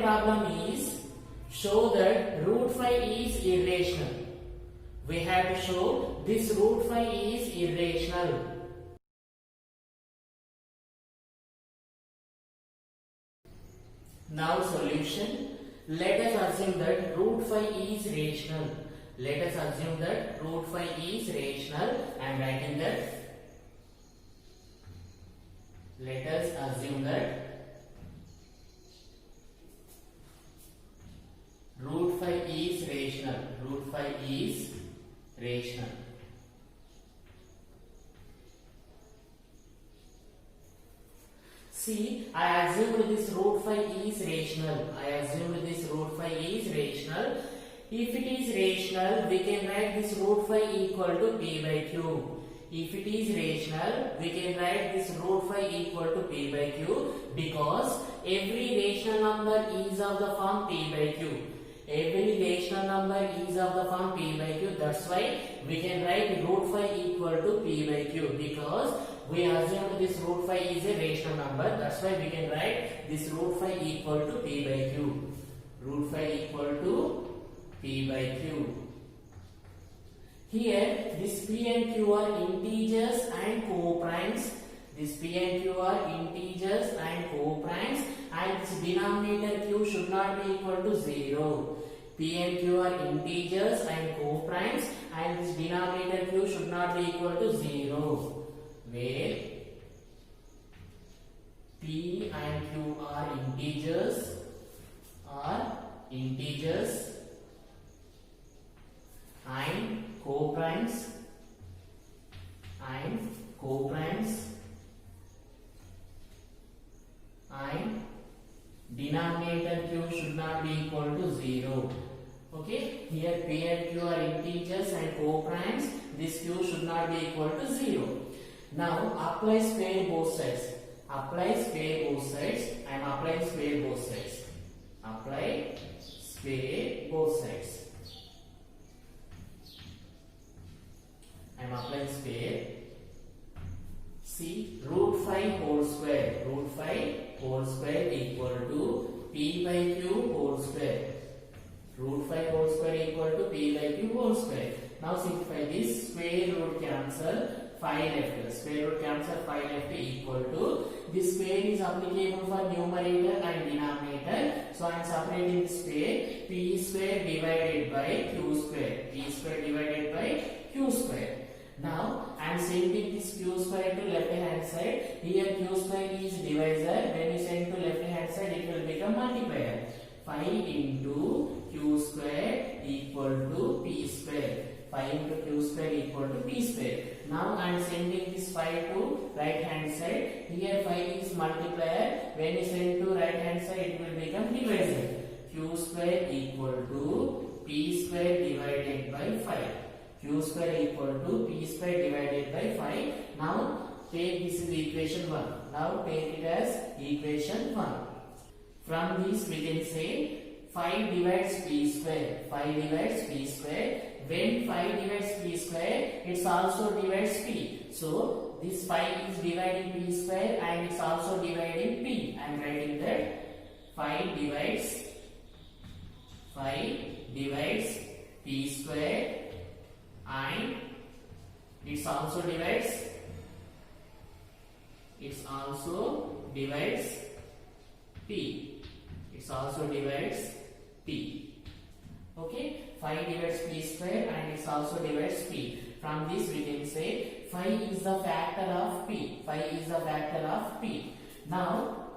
problem is show that root 5 is irrational. We have to show this root 5 is irrational. Now solution. Let us assume that root 5 is rational. Let us assume that root 5 is rational. I am writing that. Let us assume that root 5 is rational. Root 5 is rational. See, I assumed this root 5 is rational. I assumed this root 5 is rational. If it is rational, we can write this root 5 equal to p by q. If it is rational, we can write this root 5 equal to p by q because every rational number is of the form p by q. Every rational number is of the form p by q. That's why we can write root 5 equal to p by q because we assume this root 5 is a rational number. That's why we can write this root 5 equal to p by q. Root 5 equal to p by q. Here, this p and q are integers and co-primes. This p and q are integers and co-primes, and this denominator q should not be equal to 0. P and q are integers and co-primes, and this denominator q should not be equal to 0. Where p and q are integers and co-primes and denominator q should not be equal to 0. Okay, here p and q are integers and co-primes. This q should not be equal to 0. Now apply square both sides. Apply square both sides. I am applying square both sides. Apply square both sides. I am applying square. See, root 5 whole square. Root 5 whole square equal to p by q whole square. Root 5 whole square equal to p by q whole square. Now simplify this. Square root cancel. 5 left. Square root cancel 5 left equal to this square is applicable for numerator and denominator. So I am separating the square. P square divided by q square. P square divided by q square. Now I am sending this q square to left hand side. Here q square is divisor. When you send to left hand side, it will become multiplier. 5 into q square equal to p square. 5 into q square equal to p square. Now I am sending this 5 to right hand side. Here 5 is multiplier. When you send to right hand side, it will become divisor. Q square equal to p square divided by 5. Q square equal to p square divided by 5. Now take this is equation 1. Now take it as equation 1. From this we can say 5 divides p square. 5 divides p square. When 5 divides p square, it also divides p. So this 5 is dividing p square and it's also dividing p. I am writing that 5 divides p square and it's also divides p. It's also divides p. Okay, 5 divides p square and it also divides p. From this we can say 5 is the factor of p. 5 is the factor of p. Now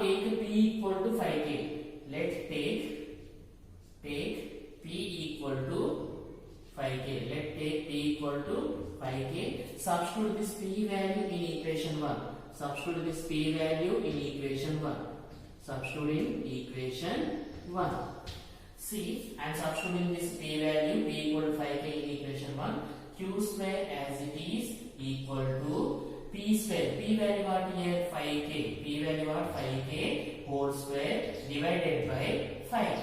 take p equal to 5k. Let's take p equal to 5k. Let's take p equal to 5k. Substitute this p value in equation 1. Substitute this p value in equation 1. Substitute in equation 1. See, I am substituting this p value p equal to 5k in equation 1. Q square as it is equal to p square. P value what here? 5k. P value what? 5k whole square divided by 5.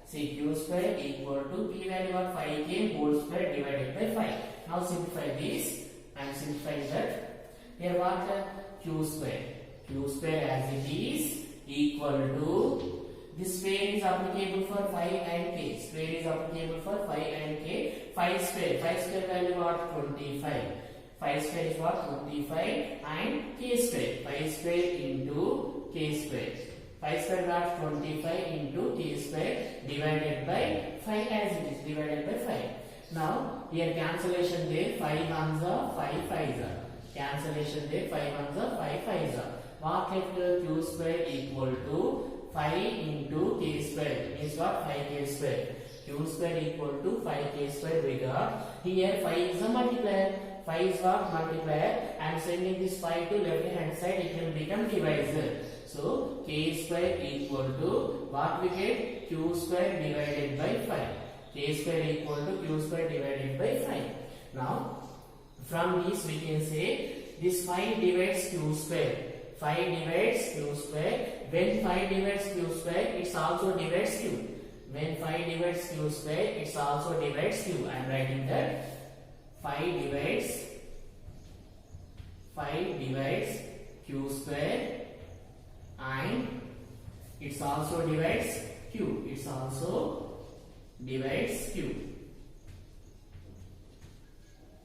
See, q square equal to p value what? 5k whole square divided by 5. Now simplify this. I am simplifying that. Here what? Q square. Q square as it is equal to This square is applicable for 5 and k. Square is applicable for 5 and k. 5 square. 5 square value what? 25. 5 square is what? 25 and k square. 5 square into k square. 5 square what? 25 into k square divided by 5 as it is. Divided by 5. Now here cancellation there. 5 ones are 5 5s are. Cancellation there. 5 ones are 5 5s are. What left? Q square equal to 5 into k square means what? 5k square. Q square equal to 5k square we got. Here 5 is a multiplier. 5 is what? Multiplier. I am sending this 5 to left hand side. It will become divisor. So k square equal to what we get? Q square divided by 5. K square equal to Q square divided by 5. Now from this we can say this 5 divides Q square. 5 divides Q square. When 5 divides Q square, it also divides Q. When 5 divides Q square, it also divides Q. I am writing that 5 divides Q square and it also divides Q. It also divides Q.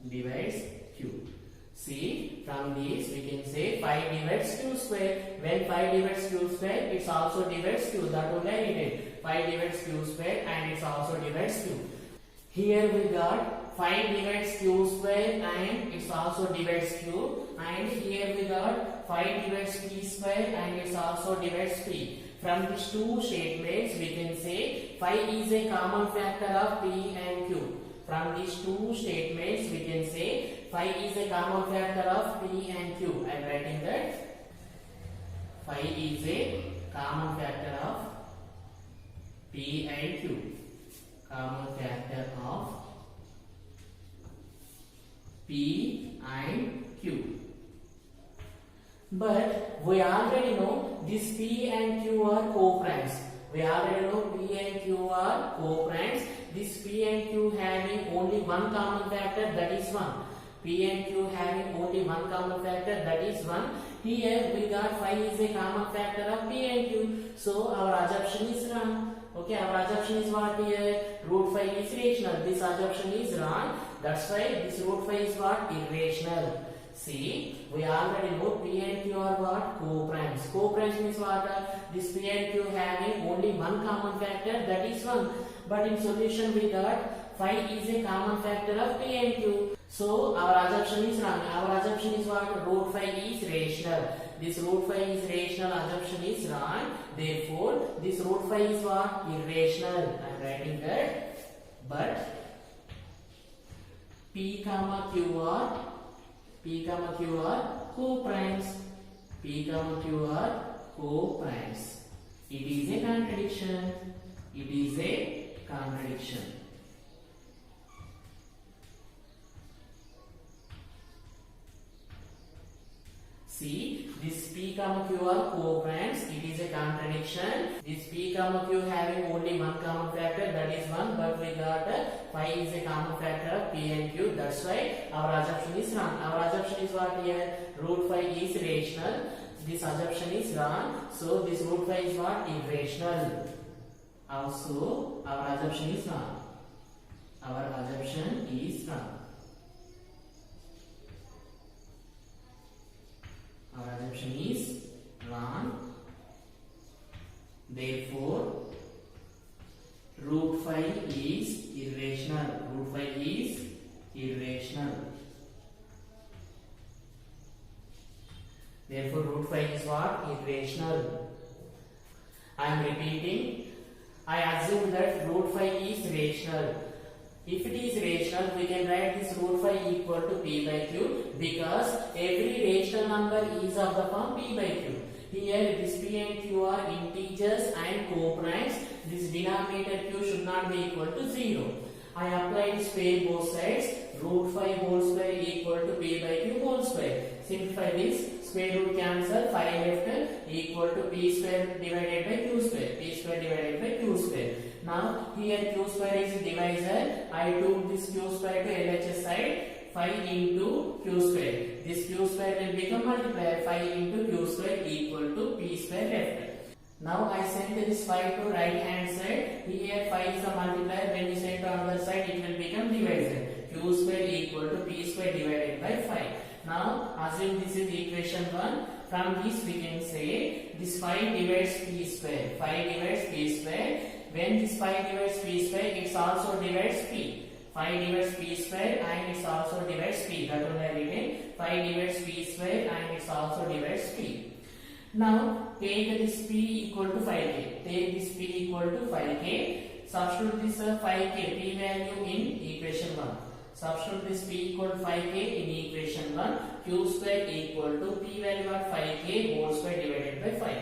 Divides Q. See, from this we can say 5 divides Q square. When 5 divides Q square, it also divides Q. That only I needed. 5 divides Q square and it also divides Q. Here we got 5 divides Q square and it also divides Q. And here we got 5 divides P square and it also divides P. From these two statements we can say 5 is a common factor of P and Q. From these two statements we can say 5 is a common factor of P and Q. I am writing that 5 is a common factor of P and Q. Common factor of P and Q. But we already know this P and Q are co-primes. We already know P and Q are co-primes. This P and Q having only one common factor, that is 1. P and Q having only one common factor, that is 1. Here we got 5 is a common factor of P and Q. So our assumption is wrong. Okay, our assumption is what here? Root 5 is rational. This assumption is wrong. That's why this root 5 is what? Irrational. See, we already know P and Q are what? Co-primes. Co-primes means what? This P and Q having only one common factor, that is 1. But in solution we got 5 is a common factor of P and Q. So our assumption is wrong. Our assumption is what? Root 5 is rational. This root 5 is rational assumption is wrong. Therefore, this root 5 is what? Irrational. I am writing that. But P comma Q are co-primes. P comma Q are co-primes. It is a contradiction. It is a contradiction. See, this P comma Q are co-primes. It is a contradiction. This P comma Q having only one common factor, that is 1. But we got 5 is a common factor of P and Q. That's why our assumption is wrong. Our assumption is what here? Root 5 is rational. This assumption is wrong. So this root 5 is what? Irrational. Also, our assumption is wrong. Our assumption is wrong. Our assumption is wrong. Therefore, root 5 is irrational. Root 5 is irrational. Therefore, root 5 is what? Irrational. I am repeating. I assume that root 5 is rational. If it is rational, we can write this root 5 equal to P by Q because every rational number is of the form P by Q. Here this P and Q are integers and co-primes. This denominator Q should not be equal to 0. I applied square both sides. Root 5 whole square equal to P by Q whole square. Simplify this. Square root cancel. 5 left equal to P square divided by Q square. P square divided by Q square. Now here Q square is divisor. I took this Q square to LHS side. 5 into Q square. This Q square will become multiplier. 5 into Q square equal to P square left. Now I sent this 5 to right hand side. Here 5 is the multiplier. When we send to another side, it will become divided. Q square equal to P square divided by 5. Now assume this is equation 1. From this we can say this 5 divides P square. 5 divides P square. When this 5 divides P square, it also divides P. 5 divides P square and it also divides P. That one I written. 5 divides P square and it also divides P. Now take this P equal to 5k. Take this P equal to 5k. Substitute this 5k P value in equation 1. Substitute this P equal to 5k in equation 1. Q square equal to P value of 5k whole square divided by 5.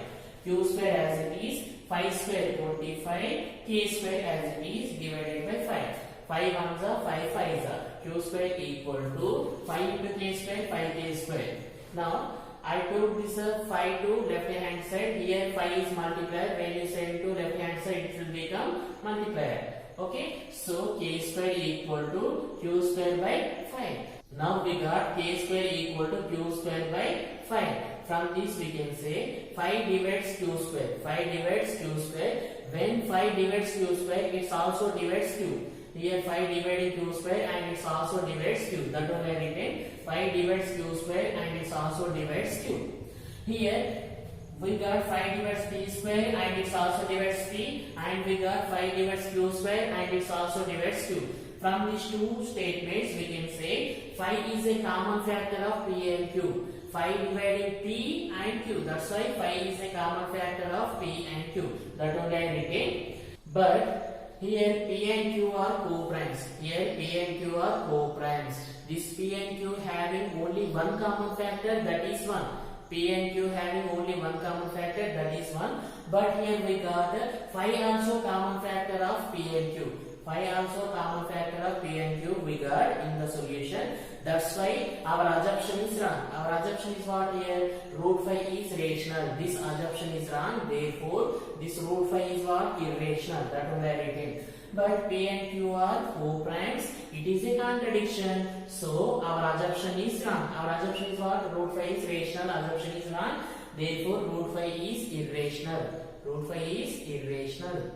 Q square as it is 5 square 25. K square as it is divided by 5. 5 ones are 5 5s are. Q square equal to 5 into k square 5k square. Now I took this 5 to left hand side. Here 5 is multiplier. When you send to left hand side, it will become multiplier. Okay, so k square equal to q square by 5. Now we got k square equal to q square by 5. From this we can say 5 divides q square. 5 divides q square. When 5 divides q square, it also divides q. Here 5 dividing q square and it also divides q. That one I written. 5 divides q square and it also divides q. Here we got 5 divides p square and it also divides p, and we got 5 divides q square and it also divides q. From these two statements we can say 5 is a common factor of p and q. 5 dividing p and q. That's why 5 is a common factor of p and q. That only I written. But here P and Q are co-primes. Here P and Q are co-primes. This P and Q having only one common factor, that is 1. P and Q having only one common factor, that is 1. But here we got 5 also common factor of P and Q. 5 also common factor of P and Q we got in the solution. That's why our assumption is wrong. Our assumption is what here? Root 5 is rational. This assumption is wrong. Therefore, this root 5 is what? Irrational. That one I written. But P and Q are co-primes. It is a contradiction. So, our assumption is wrong. Our assumption is what? Root 5 is rational. Assumption is wrong. Therefore, root 5 is irrational. Root 5 is irrational.